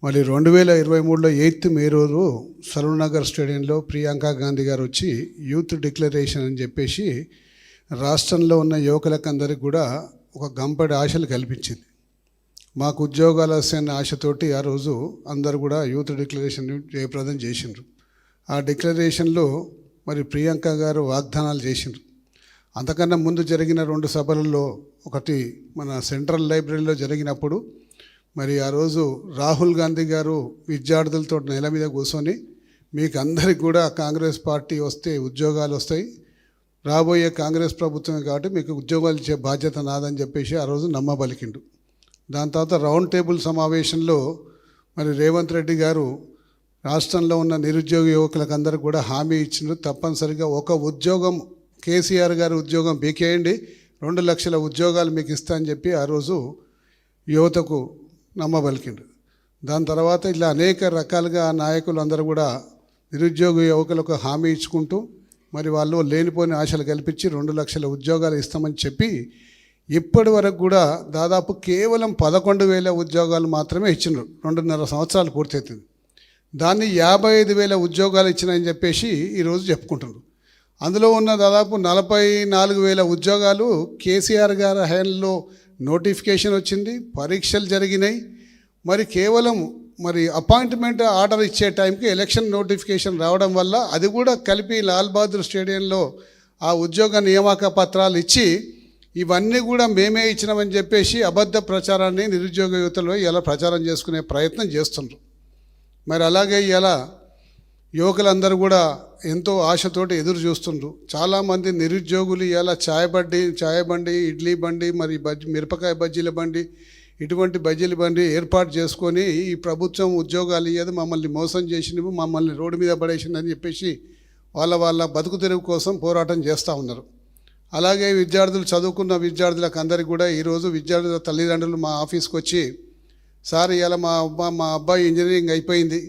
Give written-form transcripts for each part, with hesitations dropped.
మళ్ళీ 2023లో 8th మే రోజు సరూనగర్ స్టేడియంలో ప్రియాంక గాంధీ గారు వచ్చి యూత్ డిక్లరేషన్ అని చెప్పేసి రాష్ట్రంలో ఉన్న యువకులకందరికీ కూడా ఒక గంపడి ఆశలు కల్పించింది. మాకు ఉద్యోగాలు వస్తాయన్న ఆశతోటి ఆ రోజు అందరు కూడా యూత్ డిక్లరేషన్ జయప్రదం చేసిండ్రు. ఆ డిక్లరేషన్లో మరి ప్రియాంక గారు వాగ్దానాలు చేసిండ్రు. అంతకన్నా ముందు జరిగిన 2 సభలలో ఒకటి మన సెంట్రల్ లైబ్రరీలో జరిగినప్పుడు మరి ఆ రోజు రాహుల్ గాంధీ గారు విద్యార్థులతో నేల మీద కూర్చొని మీకు అందరికి కూడా కాంగ్రెస్ పార్టీ వస్తే ఉద్యోగాలు వస్తాయి, రాబోయే కాంగ్రెస్ ప్రభుత్వమే కాబట్టి మీకు ఉద్యోగాలు ఇచ్చే బాధ్యత నాదని చెప్పేసి ఆ రోజు నమ్మబలికిండు. దాని తర్వాత రౌండ్ టేబుల్ సమావేశంలో మరి రేవంత్ రెడ్డి గారు రాష్ట్రంలో ఉన్న నిరుద్యోగ యువకులకు అందరికి కూడా హామీ ఇచ్చిండ్రు. తప్పనిసరిగా ఒక ఉద్యోగం కేసీఆర్ గారు ఉద్యోగం బీకేయండి, 2 లక్షల ఉద్యోగాలు మీకు ఇస్తా అని చెప్పి ఆ రోజు యువతకు నమ్మబలికిండు. దాని తర్వాత ఇలా అనేక రకాలుగా నాయకులు అందరూ కూడా నిరుద్యోగ యువకులకు హామీ ఇచ్చుకుంటూ మరి వాళ్ళు లేనిపోని ఆశలు కల్పించి 2 లక్షల ఉద్యోగాలు ఇస్తామని చెప్పి ఇప్పటి వరకు కూడా దాదాపు కేవలం 11,000 ఉద్యోగాలు మాత్రమే ఇచ్చినారు. 2.5 సంవత్సరాలు పూర్తవుతుంది. దాన్ని 55,000 ఉద్యోగాలు ఇచ్చినాయని చెప్పేసి ఈరోజు చెప్పుకుంటున్నారు. అందులో ఉన్న దాదాపు 44,000 ఉద్యోగాలు కేసీఆర్ గారి హ్యాండ్లో నోటిఫికేషన్ వచ్చింది, పరీక్షలు జరిగినాయి. మరి కేవలం మరి అపాయింట్మెంట్ ఆర్డర్ ఇచ్చే టైంకి ఎలక్షన్ నోటిఫికేషన్ రావడం వల్ల అది కూడా కలిపి లాల్ బహదూర్ స్టేడియంలో ఆ ఉద్యోగ నియామక పత్రాలు ఇచ్చి ఇవన్నీ కూడా మేమే ఇచ్చినామని చెప్పేసి అబద్ధ ప్రచారాన్ని నిరుద్యోగ యువతలో ఇలా ప్రచారం చేసుకునే ప్రయత్నం చేస్తున్నారు. మరి అలాగే ఇలా యువకులందరూ కూడా ఎంతో ఆశతోటి ఎదురు చూస్తుండ్రు. చాలామంది నిరుద్యోగులు ఇలా చాయ్ బండి, ఇడ్లీ బండి, మరి మిరపకాయ బజ్జీల బండి, ఇటువంటి బజ్జీల బండి ఏర్పాటు చేసుకొని ఈ ప్రభుత్వం ఉద్యోగాలు ఇయ్యదు, మమ్మల్ని మోసం చేసినవి, మమ్మల్ని రోడ్డు మీద పడేసిందని చెప్పేసి వాళ్ళ బతుకు తెరువు కోసం పోరాటం చేస్తూ ఉన్నారు. అలాగే విద్యార్థులు, చదువుకున్న విద్యార్థులకు అందరికీ కూడా ఈరోజు విద్యార్థుల తల్లిదండ్రులు మా ఆఫీస్కి వచ్చి, సార్ ఇలా మా అబ్బాయి ఇంజనీరింగ్ అయిపోయింది,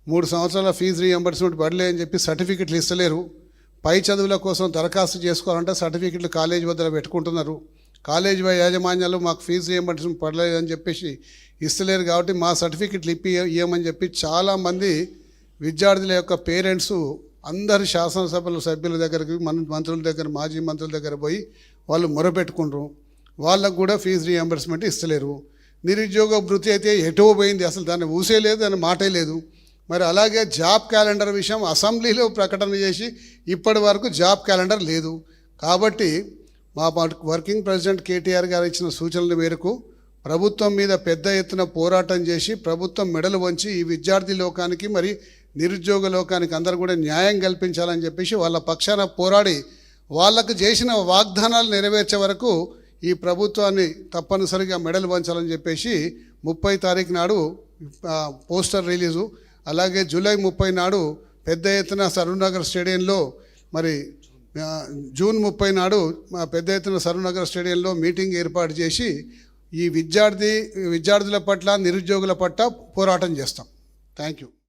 3 సంవత్సరాల ఫీజు రీఎంబర్స్మెంట్ పడలే అని చెప్పి సర్టిఫికెట్లు ఇస్తలేరు, పై చదువుల కోసం దరఖాస్తు చేసుకోవాలంటే సర్టిఫికెట్లు కాలేజీ వద్ద పెట్టుకుంటున్నారు, కాలేజీ యాజమాన్యాలు మాకు ఫీజు రీఎంబర్స్మెంట్ పడలేదని చెప్పేసి ఇస్తలేరు కాబట్టి మా సర్టిఫికెట్లు ఇవ్వమని చెప్పి చాలామంది విద్యార్థుల యొక్క పేరెంట్స్ అందరు శాసనసభల సభ్యుల దగ్గరికి, మంత్రుల దగ్గర, మాజీ మంత్రుల దగ్గర పోయి వాళ్ళు మొరపెట్టుకుంటారు. వాళ్ళకు కూడా ఫీజు రీఎంబర్స్మెంట్ ఇస్తలేరు. నిరుద్యోగ భృతి అయితే ఎటో పోయింది, అసలు దాన్ని ఊసే లేదు, దాన్ని మాటే లేదు. మరి అలాగే జాబ్ క్యాలెండర్ విషయం అసెంబ్లీలో ప్రకటన చేసి ఇప్పటి వరకు జాబ్ క్యాలెండర్ లేదు. కాబట్టి మా వర్కింగ్ ప్రెసిడెంట్ కేటీఆర్ గారు ఇచ్చిన సూచనల మేరకు ప్రభుత్వం మీద పెద్ద ఎత్తున పోరాటం చేసి ప్రభుత్వం మెడలు వంచి ఈ విద్యార్థి లోకానికి మరి నిరుద్యోగ లోకానికి అందరూ కూడా న్యాయం కల్పించాలని చెప్పేసి వాళ్ళ పక్షాన పోరాడి వాళ్ళకు చేసిన వాగ్దానాలు నెరవేర్చే వరకు ఈ ప్రభుత్వాన్ని తప్పనిసరిగా మెడలు వంచాలని చెప్పేసి 30 తారీఖు నాడు పోస్టర్ రిలీజు, అలాగే జూలై 30 నాడు పెద్ద ఎత్తున సరూనగర్ స్టేడియంలో, మరి జూన్ 30 నాడు పెద్ద ఎత్తున సరూనగర్ స్టేడియంలో మీటింగ్ ఏర్పాటు చేసి ఈ విద్యార్థుల పట్ల, నిరుద్యోగుల పట్ల పోరాటం చేస్తాం. Thank you.